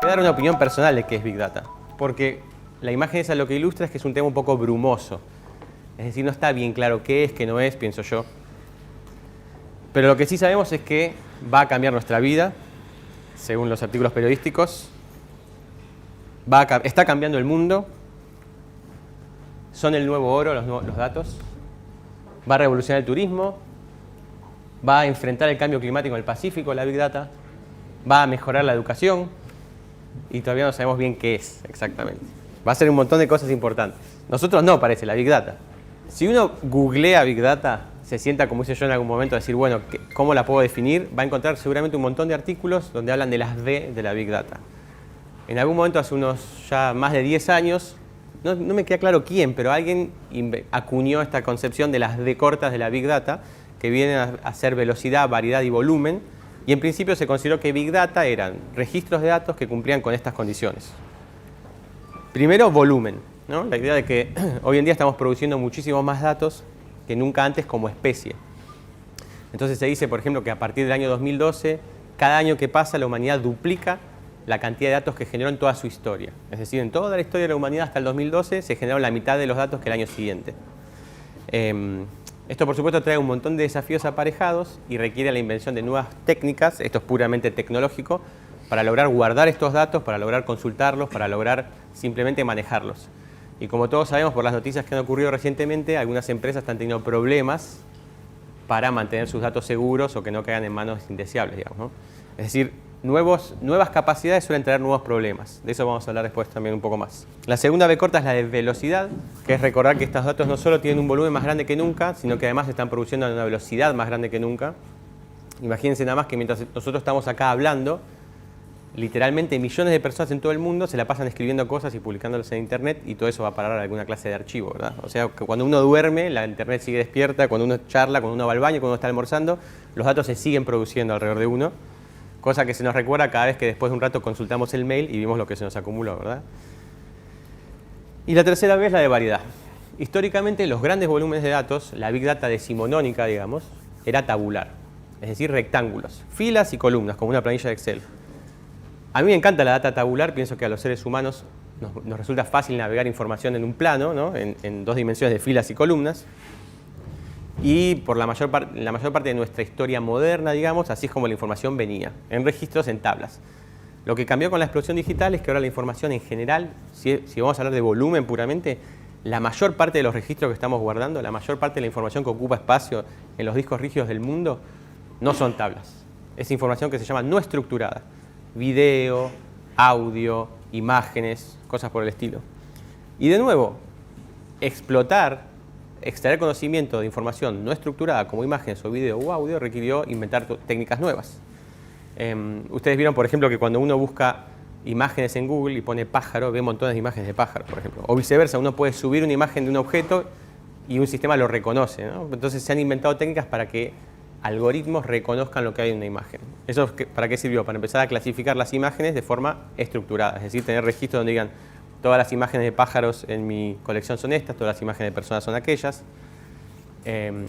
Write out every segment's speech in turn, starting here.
voy a dar una opinión personal de qué es Big Data, porque la imagen esa lo que ilustra es que es un tema un poco brumoso. Es decir, no está bien claro qué es, qué no es, pienso yo. Pero lo que sí sabemos es que va a cambiar nuestra vida, según los artículos periodísticos. Está cambiando el mundo. Son el nuevo oro los datos. Va a revolucionar el turismo. Va a enfrentar el cambio climático en el Pacífico, la Big Data. Va a mejorar la educación. Y todavía no sabemos bien qué es exactamente. Va a ser un montón de cosas importantes. Nosotros no, parece, la Big Data. Si uno googlea Big Data, se sienta, como hice yo en algún momento, a decir, bueno, ¿cómo la puedo definir? Va a encontrar seguramente un montón de artículos donde hablan de las D de la Big Data. En algún momento, hace unos ya más de 10 años, no me queda claro quién, pero alguien acuñó esta concepción de las D cortas de la Big Data, que vienen a ser velocidad, variedad y volumen, y en principio se consideró que Big Data eran registros de datos que cumplían con estas condiciones. Primero, volumen, ¿no? La idea de que hoy en día estamos produciendo muchísimos más datos que nunca antes como especie. Entonces se dice, por ejemplo, que a partir del año 2012, cada año que pasa la humanidad duplica la cantidad de datos que generó en toda su historia. Es decir, en toda la historia de la humanidad hasta el 2012 se generaron la mitad de los datos que el año siguiente. Esto, por supuesto, trae un montón de desafíos aparejados y requiere la invención de nuevas técnicas, esto es puramente tecnológico, para lograr guardar estos datos, para lograr consultarlos, para lograr simplemente manejarlos. Y como todos sabemos por las noticias que han ocurrido recientemente, algunas empresas están teniendo problemas para mantener sus datos seguros o que no caigan en manos indeseables, digamos, ¿no? Es decir, nuevas capacidades suelen traer nuevos problemas. De eso vamos a hablar después también un poco más. La segunda B corta es la de velocidad, que es recordar que estos datos no solo tienen un volumen más grande que nunca, sino que además se están produciendo a una velocidad más grande que nunca. Imagínense nada más que mientras nosotros estamos acá hablando, literalmente millones de personas en todo el mundo se la pasan escribiendo cosas y publicándolas en internet y todo eso va a parar a alguna clase de archivo, ¿verdad? O sea, que cuando uno duerme, la internet sigue despierta, cuando uno charla, cuando uno va al baño, cuando uno está almorzando, los datos se siguen produciendo alrededor de uno, cosa que se nos recuerda cada vez que después de un rato consultamos el mail y vimos lo que se nos acumuló, ¿verdad? Y la tercera vez la de variedad. Históricamente, los grandes volúmenes de datos, la Big Data decimonónica, digamos, era tabular, es decir, rectángulos, filas y columnas, como una planilla de Excel. A mí me encanta la data tabular, pienso que a los seres humanos nos resulta fácil navegar información en un plano, ¿no? en dos dimensiones de filas y columnas. Y por la mayor parte de nuestra historia moderna, digamos, así es como la información venía, en registros, en tablas. Lo que cambió con la explosión digital es que ahora la información en general, si vamos a hablar de volumen puramente, la mayor parte de los registros que estamos guardando, la mayor parte de la información que ocupa espacio en los discos rígidos del mundo, no son tablas. Es información que se llama no estructurada. Video, audio, imágenes, cosas por el estilo. Y de nuevo, extraer conocimiento de información no estructurada como imágenes o video o audio requirió inventar técnicas nuevas. Ustedes vieron, por ejemplo, que cuando uno busca imágenes en Google y pone pájaro, ve montones de imágenes de pájaro, por ejemplo. O viceversa, uno puede subir una imagen de un objeto y un sistema lo reconoce, ¿no? Entonces se han inventado técnicas para que algoritmos reconozcan lo que hay en una imagen. ¿Eso para qué sirvió? Para empezar a clasificar las imágenes de forma estructurada, es decir, tener registros donde digan todas las imágenes de pájaros en mi colección son estas, todas las imágenes de personas son aquellas.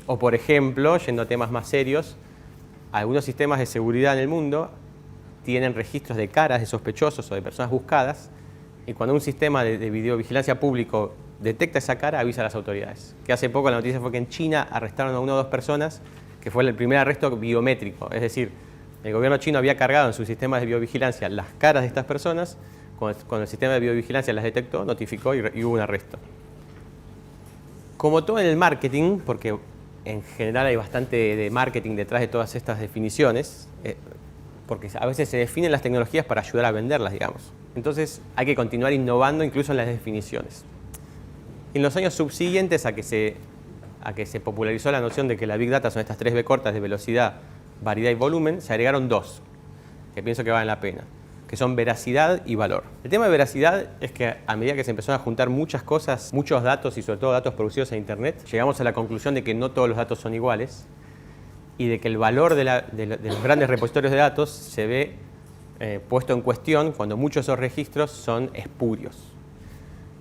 O por ejemplo, yendo a temas más serios, algunos sistemas de seguridad en el mundo tienen registros de caras de sospechosos o de personas buscadas y cuando un sistema de videovigilancia público detecta esa cara, avisa a las autoridades. Que hace poco la noticia fue que en China arrestaron a 1 o 2 personas que fue el primer arresto biométrico, es decir, el gobierno chino había cargado en sus sistemas de biovigilancia las caras de estas personas, cuando el sistema de biovigilancia las detectó, notificó y hubo un arresto. Como todo en el marketing, porque en general hay bastante de marketing detrás de todas estas definiciones, porque a veces se definen las tecnologías para ayudar a venderlas, digamos. Entonces hay que continuar innovando incluso en las definiciones. En los años subsiguientes a que se popularizó la noción de que la Big Data son estas 3 B cortas de velocidad, variedad y volumen, se agregaron 2, que pienso que valen la pena, que son veracidad y valor. El tema de veracidad es que a medida que se empezaron a juntar muchas cosas, muchos datos y sobre todo datos producidos en Internet, llegamos a la conclusión de que no todos los datos son iguales y de que el valor de los grandes repositorios de datos se ve puesto en cuestión cuando muchos de esos registros son espurios.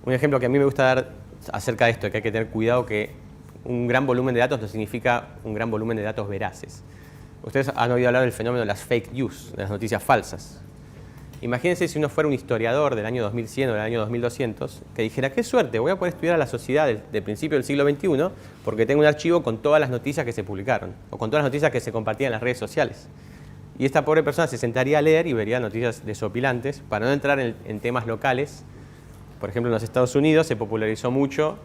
Un ejemplo que a mí me gusta dar acerca de esto, que hay que tener cuidado que un gran volumen de datos no significa un gran volumen de datos veraces. Ustedes han oído hablar del fenómeno de las fake news, de las noticias falsas. Imagínense si uno fuera un historiador del año 2100 o del año 2200 que dijera, qué suerte, voy a poder estudiar a la sociedad del principio del siglo XXI porque tengo un archivo con todas las noticias que se publicaron o con todas las noticias que se compartían en las redes sociales. Y esta pobre persona se sentaría a leer y vería noticias desopilantes para no entrar en temas locales. Por ejemplo, en los Estados Unidos se popularizó mucho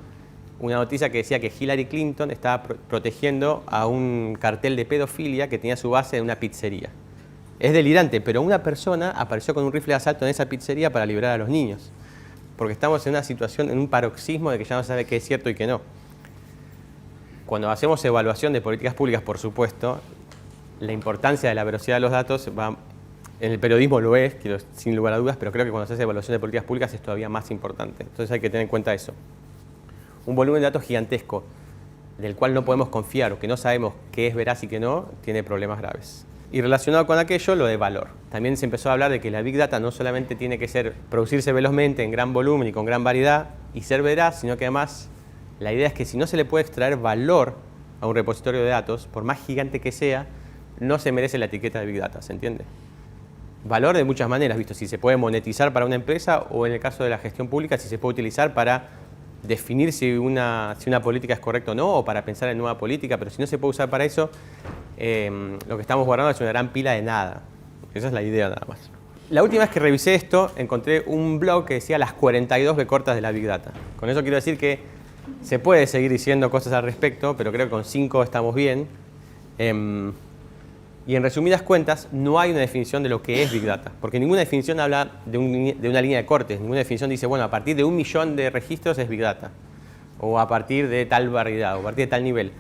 una noticia que decía que Hillary Clinton estaba protegiendo a un cartel de pedofilia que tenía su base en una pizzería. Es delirante, pero una persona apareció con un rifle de asalto en esa pizzería para liberar a los niños. Porque estamos en una situación, en un paroxismo de que ya no se sabe qué es cierto y qué no. Cuando hacemos evaluación de políticas públicas, por supuesto, la importancia de la veracidad de los datos va, en el periodismo lo es, sin lugar a dudas, pero creo que cuando se hace evaluación de políticas públicas es todavía más importante. Entonces hay que tener en cuenta eso. Un volumen de datos gigantesco, del cual no podemos confiar o que no sabemos qué es veraz y qué no, tiene problemas graves. Y relacionado con aquello, lo de valor. También se empezó a hablar de que la Big Data no solamente tiene que producirse velozmente en gran volumen y con gran variedad y ser veraz, sino que además la idea es que si no se le puede extraer valor a un repositorio de datos, por más gigante que sea, no se merece la etiqueta de Big Data, ¿se entiende? Valor de muchas maneras, visto si se puede monetizar para una empresa o en el caso de la gestión pública, si se puede utilizar para definir si una política es correcta o no, o para pensar en nueva política, pero si no se puede usar para eso, lo que estamos guardando es una gran pila de nada. Esa es la idea nada más. La última vez que revisé esto, encontré un blog que decía las 42 B cortas de la Big Data. Con eso quiero decir que se puede seguir diciendo cosas al respecto, pero creo que con 5 estamos bien. Y en resumidas cuentas, no hay una definición de lo que es Big Data, porque ninguna definición habla de una línea de cortes, ninguna definición dice, bueno, a partir de 1 millón de registros es Big Data, o a partir de tal variedad, o a partir de tal nivel.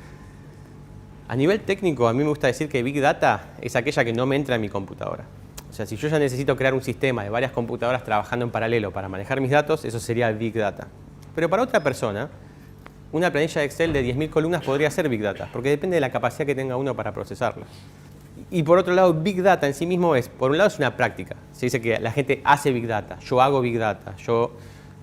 A nivel técnico, a mí me gusta decir que Big Data es aquella que no me entra en mi computadora. O sea, si yo ya necesito crear un sistema de varias computadoras trabajando en paralelo para manejar mis datos, eso sería Big Data. Pero para otra persona, una planilla de Excel de 10.000 columnas podría ser Big Data, porque depende de la capacidad que tenga uno para procesarla. Y por otro lado, Big Data en sí mismo es, por un lado es una práctica. Se dice que la gente hace Big Data, yo hago Big Data, yo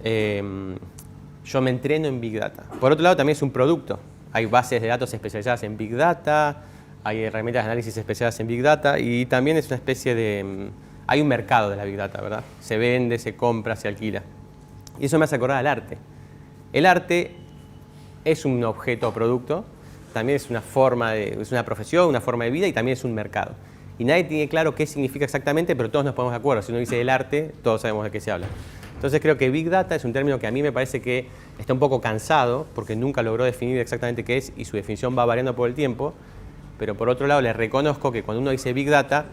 me entreno en Big Data. Por otro lado, también es un producto. Hay bases de datos especializadas en Big Data, hay herramientas de análisis especializadas en Big Data y también es una especie de... hay un mercado de la Big Data, ¿verdad? Se vende, se compra, se alquila. Y eso me hace acordar al arte. El arte es un objeto o producto, también es una profesión, una forma de vida y también es un mercado. Y nadie tiene claro qué significa exactamente, pero todos nos ponemos de acuerdo. Si uno dice el arte, todos sabemos de qué se habla. Entonces creo que Big Data es un término que a mí me parece que está un poco cansado, porque nunca logró definir exactamente qué es y su definición va variando por el tiempo. Pero por otro lado, le reconozco que cuando uno dice Big Data,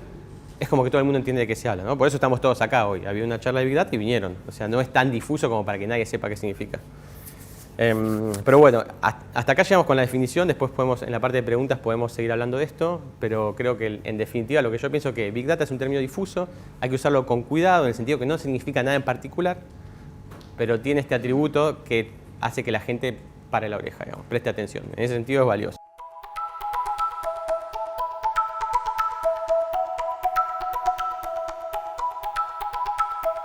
es como que todo el mundo entiende de qué se habla, ¿no? Por eso estamos todos acá hoy. Había una charla de Big Data y vinieron. O sea, no es tan difuso como para que nadie sepa qué significa. Pero bueno, hasta acá llegamos con la definición, después en la parte de preguntas podemos seguir hablando de esto, pero creo que en definitiva lo que yo pienso es que Big Data es un término difuso, hay que usarlo con cuidado en el sentido que no significa nada en particular, pero tiene este atributo que hace que la gente pare la oreja, digamos, preste atención. En ese sentido es valioso.